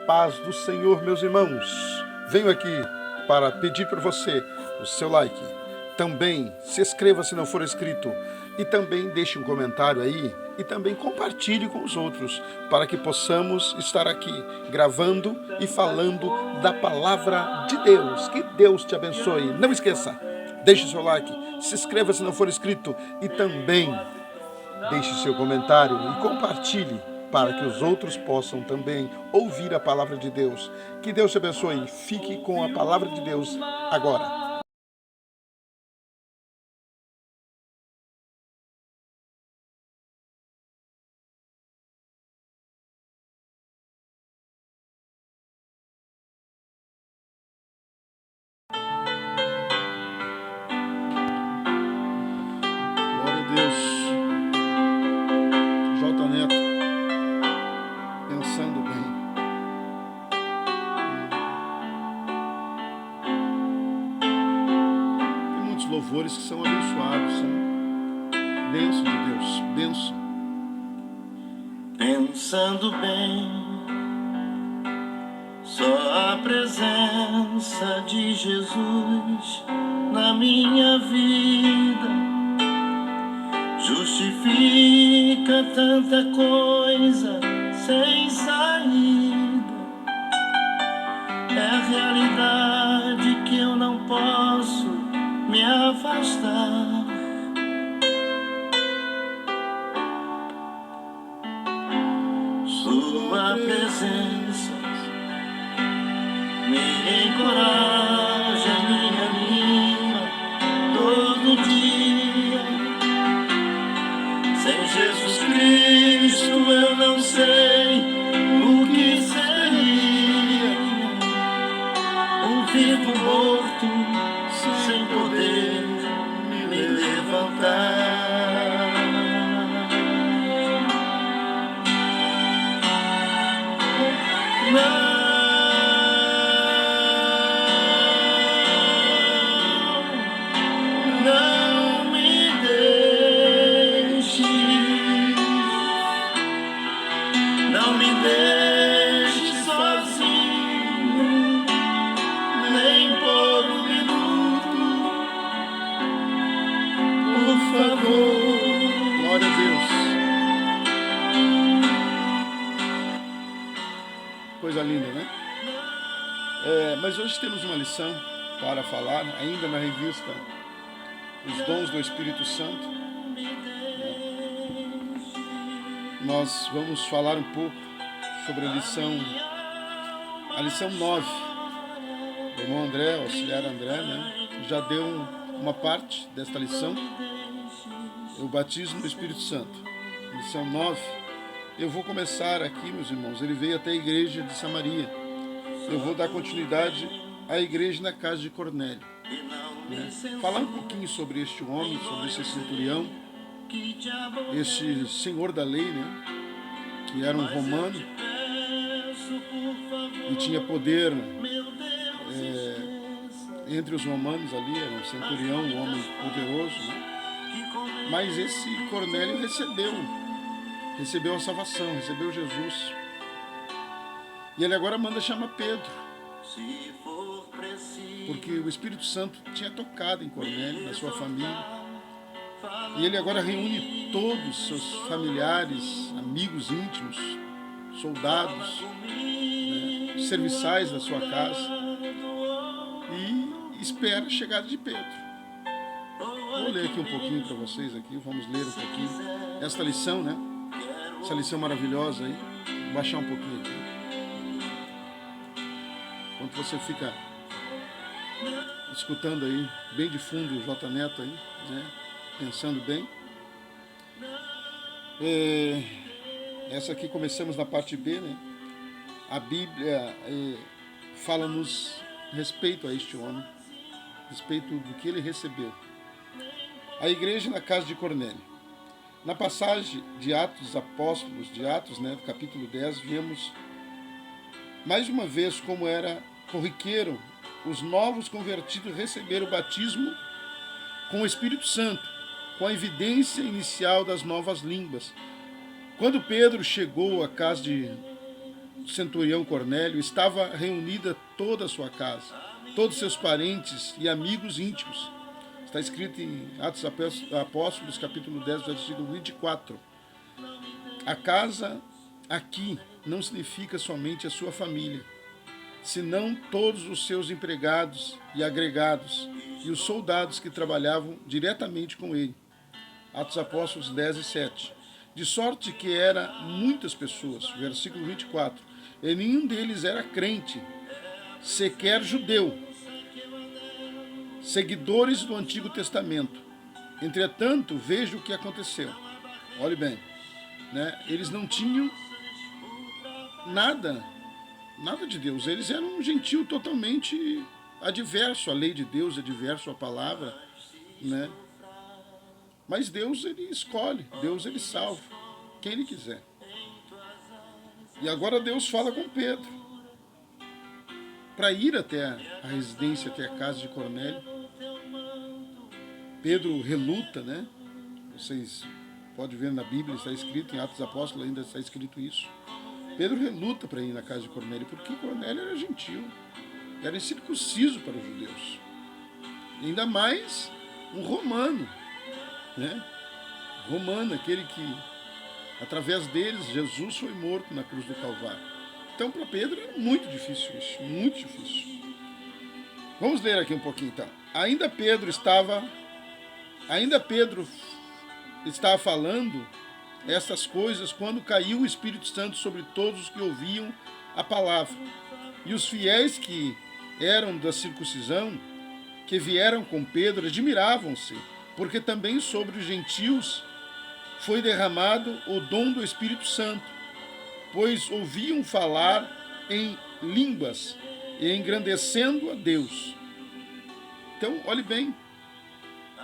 paz do Senhor, meus irmãos. Venho aqui para pedir para você o seu like. Também se inscreva se não for inscrito. E também deixe um comentário aí. E também compartilhe com os outros, para que possamos estar aqui gravando e falando da palavra de Deus. Que Deus te abençoe. Não esqueça, deixe seu like, se inscreva se não for inscrito e também deixe seu comentário e compartilhe para que os outros possam também ouvir a palavra de Deus. Que Deus te abençoe. Fique com a palavra de Deus agora. Glória a Deus. J. Neto, pensando bem. Tem muitos louvores que são abençoados, são bênção de Deus, bênção. Pensando bem, só a presença de Jesus na minha vida justifica tanta coisa sem saída. É a realidade que eu não posso me afastar. Sua presença me encoraja, me anima todo dia. Sem Jesus Cristo eu não sei o que seria. Um vivo morto sem poder me levantar. Não me deixe, não me deixe sozinho, nem por um minuto, por favor. Glória a Deus. Coisa linda, né? Mas hoje temos uma lição para falar, ainda na revista Os Dons do Espírito Santo. Nós vamos falar um pouco sobre a lição 9. O irmão André, o auxiliar André, né, já deu uma parte desta lição, o batismo do Espírito Santo. Lição 9. Eu vou começar aqui, meus irmãos. Ele veio até a igreja de Samaria. Eu vou dar continuidade à igreja na casa de Cornélio. Falar um pouquinho sobre este homem, sobre esse centurião, este senhor da lei, né, que era um romano e tinha poder entre os romanos ali, era um centurião, um homem poderoso, né? Mas esse Cornélio recebeu a salvação, recebeu Jesus. E ele agora manda chamar Pedro, porque o Espírito Santo tinha tocado em Cornélio, na sua família. E ele agora reúne todos os seus familiares, amigos íntimos, soldados, né, serviçais da sua casa, e espera a chegada de Pedro. Vou ler aqui um pouquinho para vocês, vamos ler um pouquinho esta lição, né? Essa lição maravilhosa aí. Vou baixar um pouquinho aqui. Enquanto você fica escutando aí, bem de fundo, o J. Neto aí, né? Pensando bem. Essa aqui começamos na parte B, né? A Bíblia fala-nos respeito a este homem, respeito do que ele recebeu. A igreja na casa de Cornélio. Na passagem de Atos dos Apóstolos, de Atos, né, do capítulo 10, vemos mais uma vez como era corriqueiro os novos convertidos receberam o batismo com o Espírito Santo, com a evidência inicial das novas línguas. Quando Pedro chegou à casa centurião Cornélio, estava reunida toda a sua casa, todos seus parentes e amigos íntimos. Está escrito em Atos Apóstolos, capítulo 10, versículo 24. A casa aqui não significa somente a sua família, senão todos os seus empregados e agregados e os soldados que trabalhavam diretamente com ele. Atos Apóstolos 10 e 7. De sorte que era muitas pessoas, versículo 24, e nenhum deles era crente, sequer judeu, seguidores do Antigo Testamento. Entretanto, veja o que aconteceu. Olhe bem, né? Eles não tinham nada de Deus. Eles eram um gentio totalmente adverso à lei de Deus, adverso à palavra, né? Mas Deus, ele escolhe, Deus, ele salva quem ele quiser. E agora Deus fala com Pedro para ir até a residência, até a casa de Cornélio. Pedro reluta, né? Vocês podem ver na Bíblia, está escrito, em Atos Apóstolos ainda está escrito isso. Pedro reluta para ir na casa de Cornélio, porque Cornélio era gentil, era incircunciso para os judeus. E ainda mais um romano, né? Romano, aquele que, através deles, Jesus foi morto na cruz do Calvário. Então, para Pedro, era muito difícil isso, muito difícil. Vamos ler aqui um pouquinho, então. Ainda Pedro estava falando estas coisas quando caiu o Espírito Santo sobre todos os que ouviam a palavra. E os fiéis que eram da circuncisão, que vieram com Pedro, admiravam-se, porque também sobre os gentios foi derramado o dom do Espírito Santo, pois ouviam falar em línguas e engrandecendo a Deus. Então, olhe bem,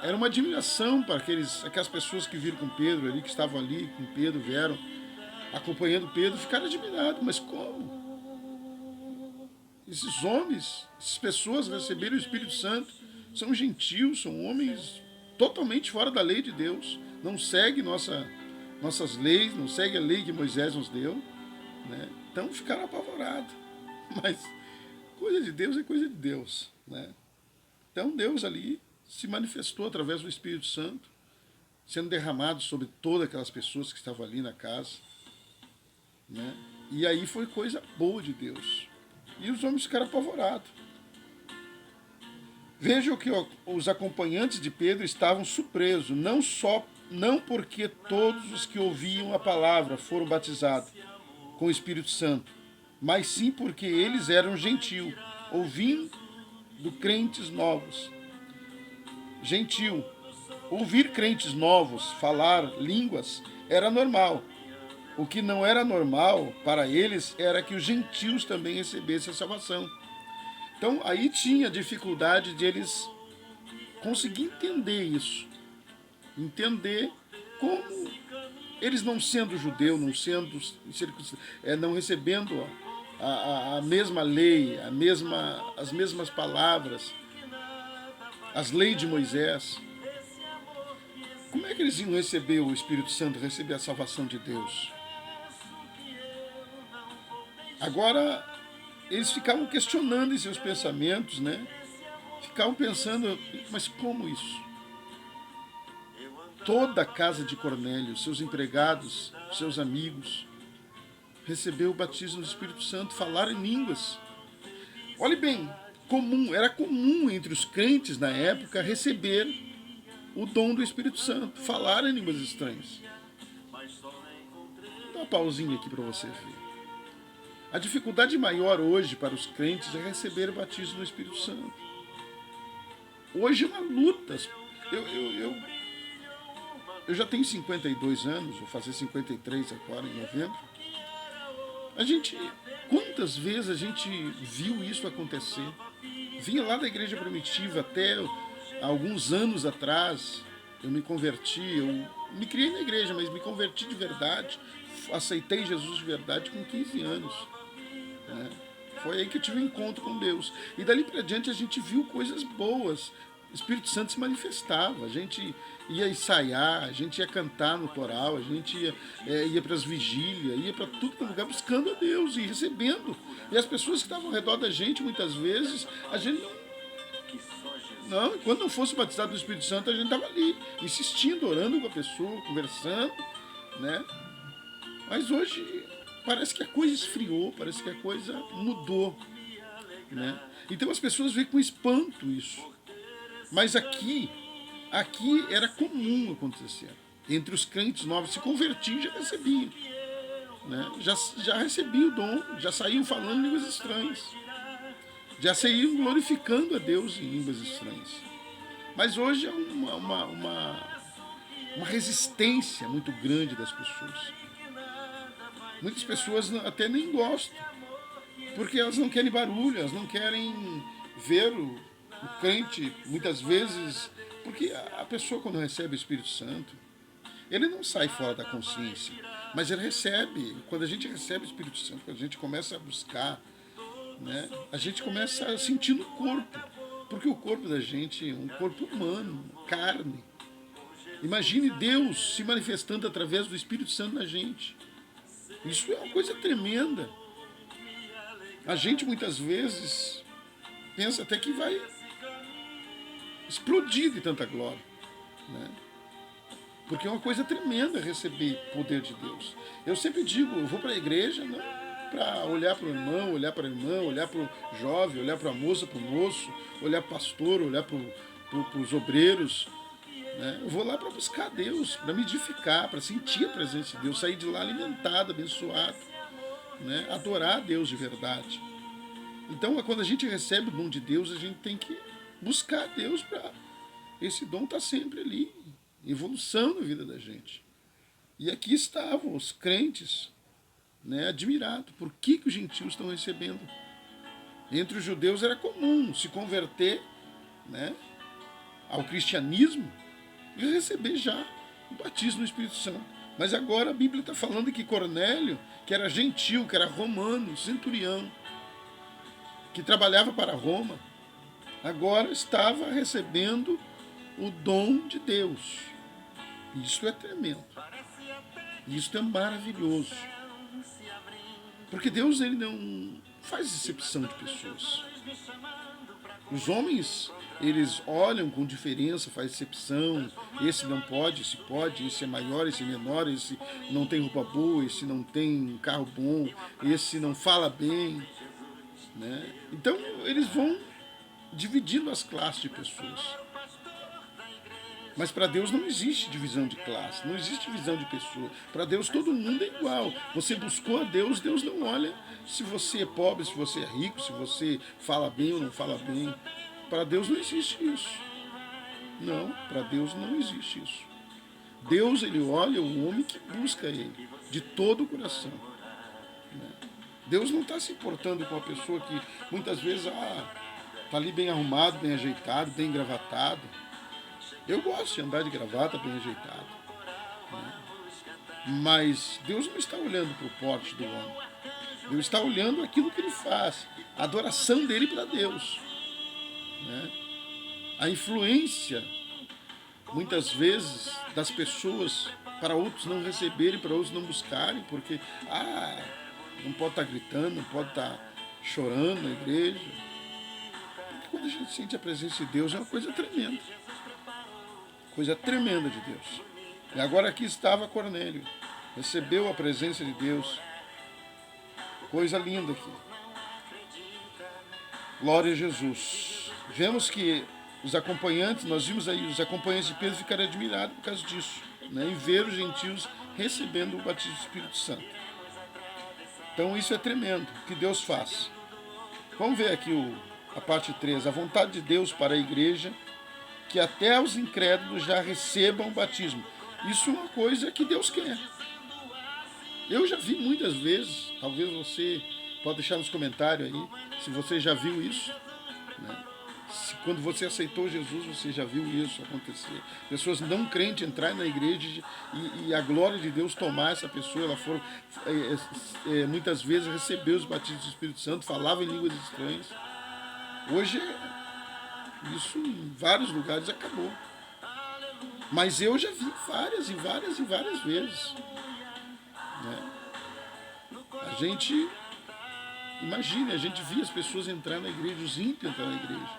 era uma admiração para aquelas pessoas que viram com Pedro ali, que estavam ali com Pedro, vieram acompanhando Pedro, ficaram admirados. Mas como? Esses homens, essas pessoas receberam o Espírito Santo, são gentios, são homens totalmente fora da lei de Deus, não seguem nossas leis, não seguem a lei que Moisés nos deu, né? Então ficaram apavorados. Mas coisa de Deus é coisa de Deus, né? Então Deus ali se manifestou através do Espírito Santo, sendo derramado sobre todas aquelas pessoas que estavam ali na casa, né? E aí foi coisa boa de Deus. E os homens ficaram apavorados. Vejam que os acompanhantes de Pedro estavam surpresos, não porque todos os que ouviam a palavra foram batizados com o Espírito Santo, mas sim porque eles eram gentios, ouvindo crentes novos. Gentil, ouvir crentes novos falar línguas era normal. O que não era normal para eles era que os gentios também recebessem a salvação. Então aí tinha dificuldade de eles conseguir entender isso. Entender como eles não sendo judeu, não recebendo a mesma lei, as mesmas palavras, as leis de Moisés. Como é que eles iam receber o Espírito Santo, receber a salvação de Deus? Agora, eles ficavam questionando em seus pensamentos, né? Ficavam pensando, mas como isso? Toda a casa de Cornélio, seus empregados, seus amigos, recebeu o batismo do Espírito Santo, falaram em línguas. Olhe bem, era comum entre os crentes na época receber o dom do Espírito Santo, falar em línguas estranhas. Vou dar uma pausinha aqui para você ver. A dificuldade maior hoje para os crentes é receber o batismo do Espírito Santo. Hoje é uma luta. Eu já tenho 52 anos, vou fazer 53 agora em novembro. Quantas vezes a gente viu isso acontecer? Vinha lá da igreja primitiva até alguns anos atrás, eu me converti, eu me criei na igreja, mas me converti de verdade, aceitei Jesus de verdade com 15 anos. Né? Foi aí que eu tive um encontro com Deus. E dali para diante a gente viu coisas boas, o Espírito Santo se manifestava. A gente ia ensaiar, a gente ia cantar no coral, a gente ia para as vigílias, ia para tudo que é lugar buscando a Deus e recebendo. E as pessoas que estavam ao redor da gente, muitas vezes, a gente não, quando não fosse batizado do Espírito Santo, a gente estava ali, insistindo, orando com a pessoa, conversando, né? Mas hoje parece que a coisa esfriou, parece que a coisa mudou, né? Então as pessoas veem com espanto isso. Mas aqui era comum acontecer. Entre os crentes novos se convertiam, já recebiam, né? Já recebiam o dom, já saíam falando línguas estranhas. Já saíam glorificando a Deus em línguas estranhas. Mas hoje é uma resistência muito grande das pessoas. Muitas pessoas até nem gostam, porque elas não querem barulho, elas não querem ver o crente, muitas vezes, porque a pessoa quando recebe o Espírito Santo, ele não sai fora da consciência, mas ele recebe. Quando a gente recebe o Espírito Santo, quando a gente começa a buscar, né, a gente começa a sentir no corpo, porque o corpo da gente é um corpo humano, carne. Imagine Deus se manifestando através do Espírito Santo na gente. Isso é uma coisa tremenda. A gente muitas vezes pensa até que vai explodir de tanta glória, né? Porque é uma coisa tremenda receber poder de Deus. Eu sempre digo, eu vou para a igreja não para olhar para o irmão, olhar para a irmã, olhar para o jovem, olhar para a moça, para o moço, olhar para o pastor, olhar para os obreiros, né? Eu vou lá para buscar Deus, para me edificar, para sentir a presença de Deus, sair de lá alimentado, abençoado, né? Adorar a Deus de verdade. Então, quando a gente recebe o dom de Deus, a gente tem que buscar Deus para esse dom estar sempre ali, evolução na vida da gente. E aqui estavam os crentes, né, admirados. Por que os gentios estão recebendo? Entre os judeus era comum se converter, né, ao cristianismo e receber já o batismo no Espírito Santo. Mas agora a Bíblia está falando que Cornélio, que era gentil, que era romano, centurião, que trabalhava para Roma, agora estava recebendo o dom de Deus. Isso é tremendo. Isso é maravilhoso. Porque Deus, ele não faz exceção de pessoas. Os homens, eles olham com diferença, faz exceção. Esse não pode, esse é maior, esse é menor, esse não tem roupa boa, esse não tem um carro bom, esse não fala bem, né? Então, eles vão dividindo as classes de pessoas. Mas para Deus não existe divisão de classe, não existe divisão de pessoa. Para Deus todo mundo é igual. Você buscou a Deus, Deus não olha se você é pobre, se você é rico, se você fala bem ou não fala bem. Para Deus não existe isso. Não, para Deus não existe isso. Deus, ele olha o homem que busca ele, de todo o coração. Deus não está se importando com a pessoa que muitas vezes está ali bem arrumado, bem ajeitado, bem engravatado. Eu gosto de andar de gravata bem ajeitado, né? Mas Deus não está olhando para o porte do homem. Deus está olhando aquilo que ele faz, a adoração dele para Deus, né? A influência, muitas vezes, das pessoas para outros não receberem, para outros não buscarem, porque não pode estar gritando, não pode estar chorando na igreja. Porque quando a gente sente a presença de Deus é uma coisa tremenda. Coisa tremenda de Deus. E agora aqui estava Cornélio. Recebeu a presença de Deus. Coisa linda aqui. Glória a Jesus. Vemos que os acompanhantes, nós vimos aí, os acompanhantes de Pedro ficaram admirados por causa disso, né, em ver os gentios recebendo o batismo do Espírito Santo. Então isso é tremendo, o que Deus faz. Vamos ver aqui a parte 3. A vontade de Deus para a igreja, que até os incrédulos já recebam o batismo. Isso é uma coisa que Deus quer. Eu já vi muitas vezes, talvez você pode deixar nos comentários aí, se você já viu isso, né? Se quando você aceitou Jesus, você já viu isso acontecer. Pessoas não crentes entrarem na igreja e a glória de Deus tomar essa pessoa, ela for muitas vezes recebeu os batismos do Espírito Santo, falava em línguas estranhas. Hoje Isso em vários lugares acabou. Mas eu já vi várias e várias vezes. Né? A gente, imagine, a gente via as pessoas entrar na igreja, os ímpios entrar na igreja.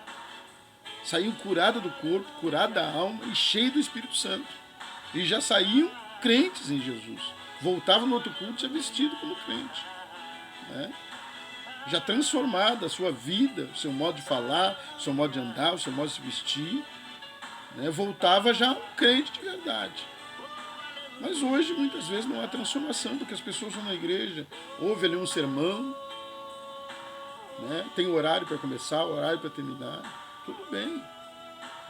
Saíam curadas do corpo, curadas da alma e cheios do Espírito Santo. E já saíam crentes em Jesus. Voltavam no outro culto já vestido como crente. Né? Já transformada a sua vida, o seu modo de falar, o seu modo de andar, o seu modo de se vestir. Né? Voltava já um crente de verdade. Mas hoje, muitas vezes, não há transformação, porque as pessoas vão na igreja, ouvem ali um sermão, né? Tem horário para começar, horário para terminar, tudo bem.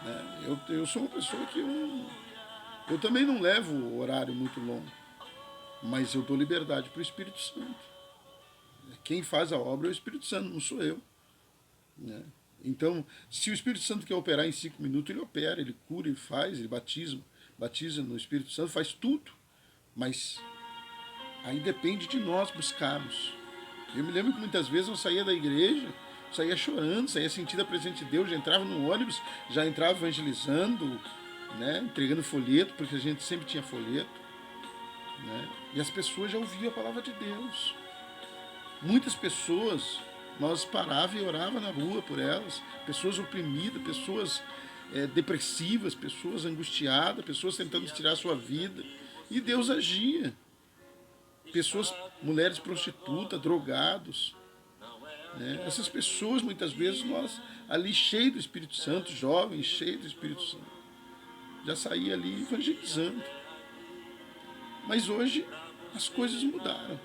Né? Eu sou uma pessoa que eu também não levo o horário muito longo, mas eu dou liberdade para o Espírito Santo. Quem faz a obra é o Espírito Santo, não sou eu. Né? Então, se o Espírito Santo quer operar em 5 minutos, ele opera, ele cura, ele faz, ele batiza no Espírito Santo, faz tudo. Mas aí depende de nós buscarmos. Eu me lembro que muitas vezes eu saía da igreja, saía chorando, saía sentindo a presença de Deus, já entrava no ônibus, já entrava evangelizando, né, entregando folheto, porque a gente sempre tinha folheto. Né, e as pessoas já ouviam a palavra de Deus. Muitas pessoas, nós parávamos e orávamos na rua por elas, pessoas oprimidas, pessoas depressivas, pessoas angustiadas, pessoas tentando tirar a sua vida. E Deus agia. Pessoas, mulheres prostitutas, drogados. Né? Essas pessoas, muitas vezes, nós ali cheios do Espírito Santo, jovens, cheios do Espírito Santo, já saía ali evangelizando. Mas hoje as coisas mudaram.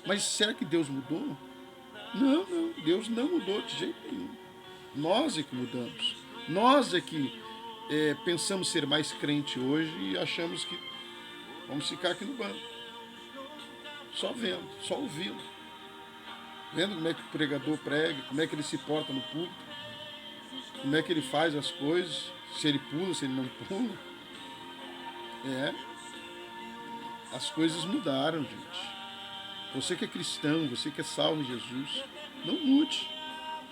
Mas será que Deus mudou? Não, Deus não mudou de jeito nenhum. Nós é que mudamos. Nós é que pensamos ser mais crente hoje e achamos que vamos ficar aqui no banco. Só vendo, só ouvindo. Vendo como é que o pregador prega, como é que ele se porta no púlpito, como é que ele faz as coisas, se ele pula, se ele não pula. As coisas mudaram, gente. Você que é cristão, você que é salvo em Jesus, não mude.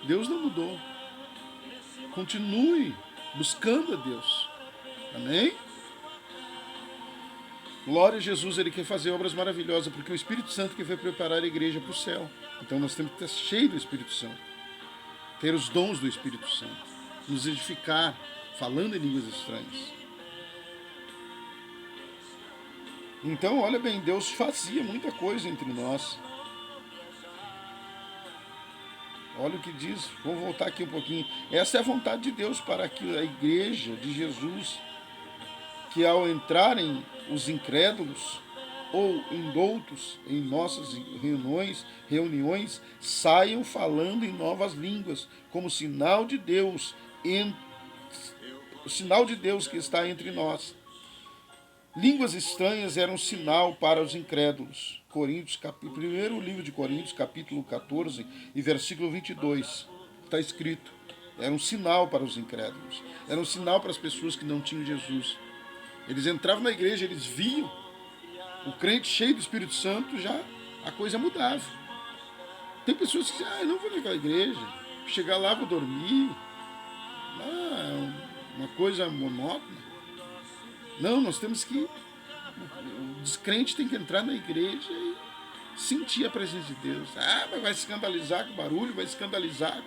Deus não mudou. Continue buscando a Deus. Amém? Glória a Jesus, Ele quer fazer obras maravilhosas, porque o Espírito Santo que vai preparar a igreja para o céu. Então nós temos que estar cheios do Espírito Santo. Ter os dons do Espírito Santo. Nos edificar, falando em línguas estranhas. Então, olha bem, Deus fazia muita coisa entre nós. Olha o que diz, vamos voltar aqui um pouquinho. Essa é a vontade de Deus para que a igreja de Jesus, que ao entrarem os incrédulos ou indoutos em nossas reuniões, saiam falando em novas línguas, como sinal de Deus, o sinal de Deus que está entre nós. Línguas estranhas eram um sinal para os incrédulos. Primeiro livro de Coríntios, capítulo 14 e versículo 22. Está escrito. Era um sinal para os incrédulos. Era um sinal para as pessoas que não tinham Jesus. Eles entravam na igreja, eles viam o crente cheio do Espírito Santo, já a coisa mudava. Tem pessoas que dizem, eu não vou naquela igreja. Chegar lá, vou dormir. Uma coisa monótona. Não, nós temos que... O descrente tem que entrar na igreja e sentir a presença de Deus. Mas vai se escandalizar com barulho, vai se escandalizar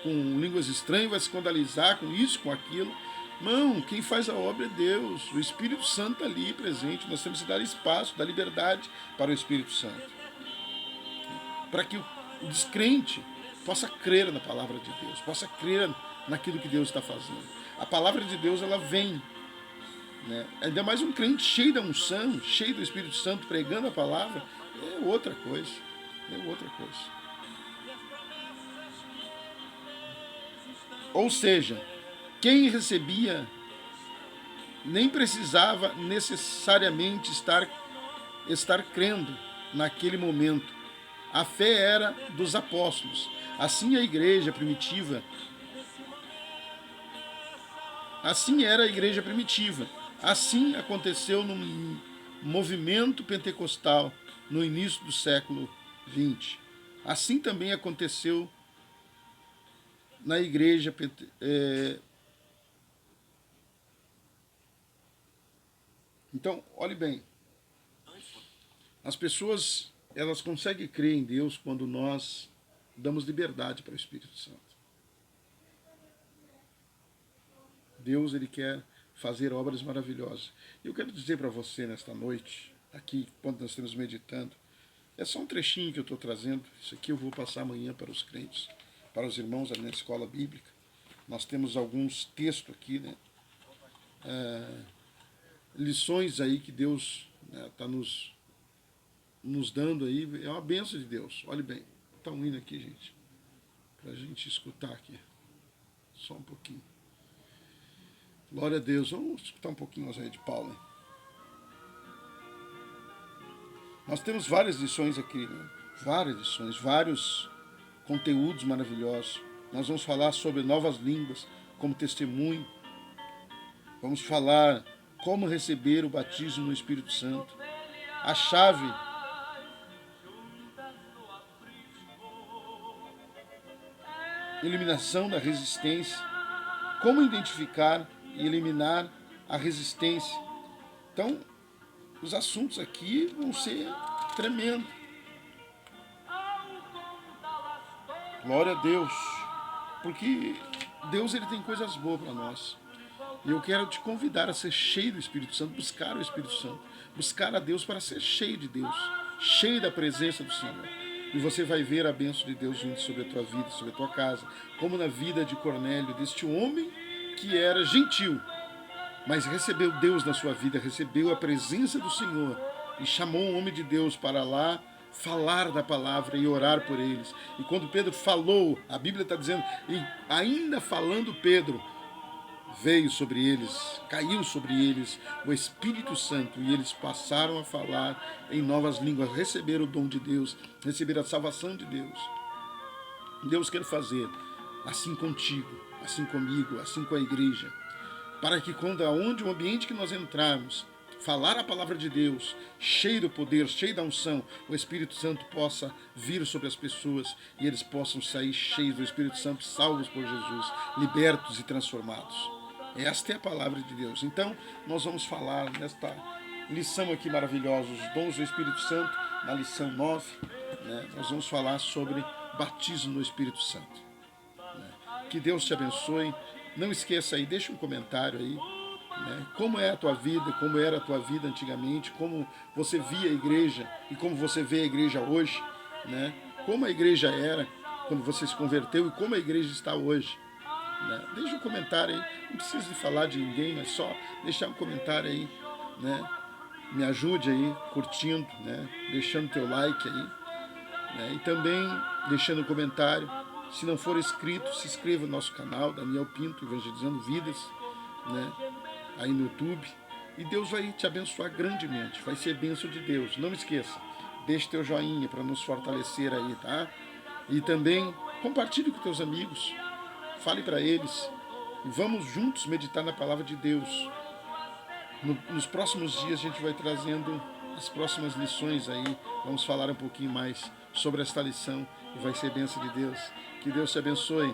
com línguas estranhas, vai se escandalizar com isso, com aquilo. Não, quem faz a obra é Deus. O Espírito Santo está ali presente. Nós temos que dar espaço, dar liberdade para o Espírito Santo. Para que o descrente possa crer na palavra de Deus, possa crer naquilo que Deus está fazendo. A palavra de Deus, ela vem. Né? Ainda mais um crente cheio da unção, cheio do Espírito Santo, pregando a palavra, é outra coisa. É outra coisa. Ou seja, quem recebia nem precisava necessariamente estar crendo naquele momento. A fé era dos apóstolos. Assim a igreja primitiva. Assim era a igreja primitiva. Assim aconteceu no movimento pentecostal no início do século XX. Assim também aconteceu na igreja Então, olhe bem, as pessoas, elas conseguem crer em Deus quando nós damos liberdade para o Espírito Santo. Deus, ele quer fazer obras maravilhosas. E eu quero dizer para você nesta noite, aqui, quando nós estamos meditando, é só um trechinho que eu estou trazendo. Isso aqui eu vou passar amanhã para os crentes, para os irmãos ali na escola bíblica. Nós temos alguns textos aqui, né? Lições aí que Deus está nos dando aí. É uma bênção de Deus. Olhe bem. Está um hino aqui, gente, para a gente escutar aqui. Só um pouquinho. Glória a Deus. Vamos escutar um pouquinho mais aí de Paulo, hein? Nós temos várias lições aqui, né? Várias lições, vários conteúdos maravilhosos. Nós vamos falar sobre novas línguas como testemunho. Vamos falar como receber o batismo no Espírito Santo. A chave eliminação da resistência. Como identificar e eliminar a resistência. Então, os assuntos aqui vão ser tremendos. Glória a Deus. Porque Deus, ele tem coisas boas para nós. E eu quero te convidar a ser cheio do Espírito Santo, buscar o Espírito Santo, buscar a Deus para ser cheio de Deus, cheio da presença do Senhor. E você vai ver a bênção de Deus vindo sobre a tua vida, sobre a tua casa, como na vida de Cornélio, deste homem que era gentil, mas recebeu Deus na sua vida, recebeu a presença do Senhor e chamou um homem de Deus para lá falar da palavra e orar por eles. E quando Pedro falou, a Bíblia está dizendo, e ainda falando Pedro, veio sobre eles, caiu sobre eles o Espírito Santo e eles passaram a falar em novas línguas, receberam o dom de Deus, receberam a salvação de Deus. Deus quer fazer assim contigo, assim comigo, assim com a igreja, para que quando aonde o ambiente que nós entrarmos, falar a palavra de Deus, cheio do poder, cheio da unção, o Espírito Santo possa vir sobre as pessoas e eles possam sair cheios do Espírito Santo, salvos por Jesus, libertos e transformados. Esta é a palavra de Deus. Então, nós vamos falar nesta lição aqui maravilhosa, os dons do Espírito Santo, na lição 9, né? Nós vamos falar sobre batismo no Espírito Santo. Que Deus te abençoe. Não esqueça aí, deixa um comentário aí, né? Como é a tua vida, como era a tua vida antigamente, como você via a igreja e como você vê a igreja hoje, né? Como a igreja era quando você se converteu e como a igreja está hoje. Né? Deixa um comentário aí, não precisa de falar de ninguém, mas só deixar um comentário aí, né? Me ajude aí, curtindo, né? Deixando teu like aí, né? E também deixando um comentário. Se não for inscrito, se inscreva no nosso canal, Daniel Pinto, Evangelizando Vidas, né? Aí no YouTube. E Deus vai te abençoar grandemente, vai ser bênção de Deus. Não esqueça, deixe teu joinha para nos fortalecer aí, tá? E também compartilhe com teus amigos. Fale para eles e vamos juntos meditar na palavra de Deus. Nos próximos dias a gente vai trazendo as próximas lições aí. Vamos falar um pouquinho mais sobre esta lição e vai ser bênção de Deus. Que Deus te abençoe.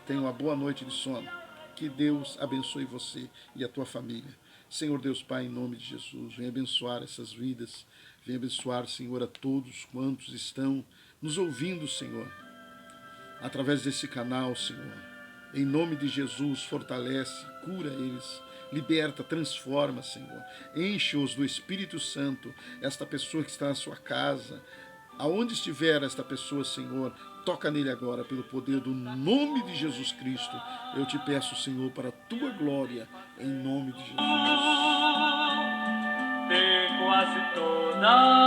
Tenha uma boa noite de sono. Que Deus abençoe você e a tua família. Senhor Deus Pai, em nome de Jesus, venha abençoar essas vidas. Venha abençoar, Senhor, a todos quantos estão nos ouvindo, Senhor, através desse canal, Senhor. Em nome de Jesus, fortalece, cura eles, liberta, transforma, Senhor. Enche-os do Espírito Santo, esta pessoa que está na sua casa. Aonde estiver esta pessoa, Senhor, toca nele agora, pelo poder do nome de Jesus Cristo. Eu te peço, Senhor, para a tua glória, em nome de Jesus. De quase toda